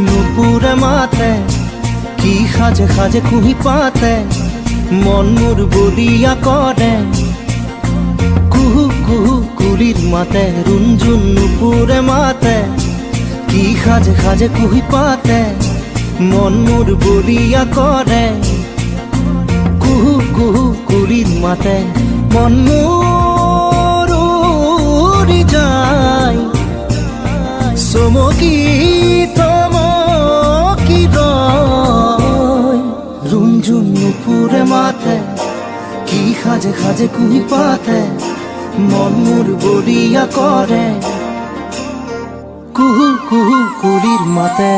নুপুরে মাতে কি সাজে সাজে কুহি পাতে মন মোর বলিয়া করে কুহু কুহু কুলির মাতে রুঞ্জুন নুপুরে মাতে কি সাজে সাজে কুহি পাতে মন মোর বলিয়া করে কুহু কুহু কুলির মাতে মন মোর উড়ি যায় চমকি থমকি রয় রুঞ্জুন নুপুরে মাতে কি সাজে সাজে কুহি পাতে মন মোর বলিয়া করে কুহু কুহু কুলির মাতে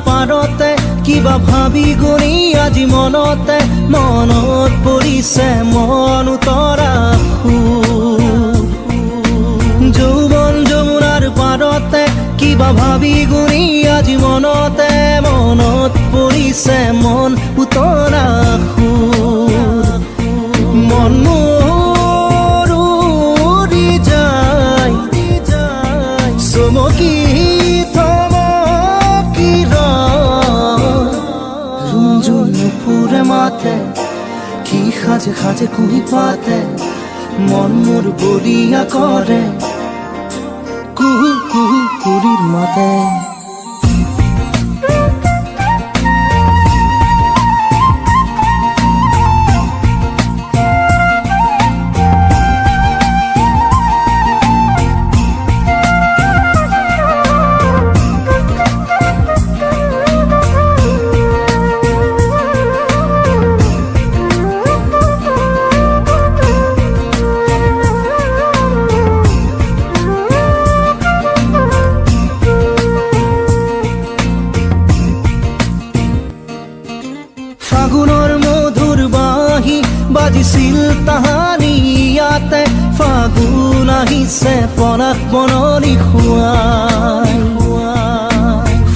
পাৰতে কিবা ভাবি গুণি আজি মনতে মনত পৰিছে মন উতৰা যৌৱন যমুনাৰ পাৰতে কিবা ভাবি গুণি আজি মনতে মনত পৰিছে মন উতৰা মন মোৰ উৰি যায় চমকি নুপুরে মাতে কি সাজে সাজে কুহি পাতে মন মোর বলিয়া করে কুহু কুহু কুলির মাতে ফাগুনৰ মধুৰ বাঁহী বাজিছিল তাহানি ইয়াতে ফাগুন আহিছে পনাত বননি খুৱাই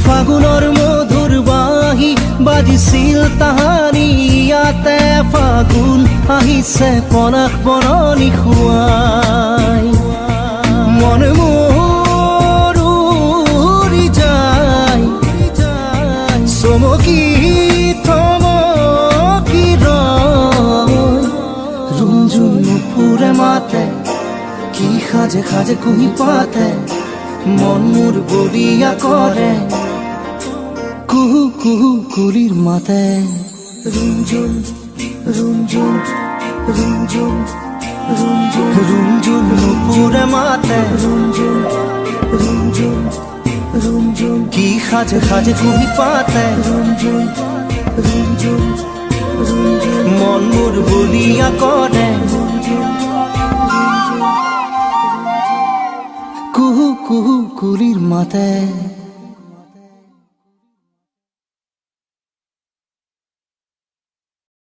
ফাগুনৰ মধুৰ বাঁহী বাজিছিল তাহানি ইয়াতে ফাগুন আহিছে পনাত বননি খুৱাই মন মোৰ উৰি যায় চমকি নুপুরে মাতে কি সাজে সাজে কুহি পাতে মন মোর বলিয়া করে কুহু কুহু কুলির মাতে রুঞ্জুন রুঞ্জুন রুঞ্জুন রুঞ্জুন রুঞ্জুন নুপুরে মাতে রুঞ্জুন রুঞ্জুন রুঞ্জুন কি সাজে সাজে কুহি পাতে রুঞ্জুন রুঞ্জুন মন মোর বলিয়া করে কুহু কুহু কুলির মাতে।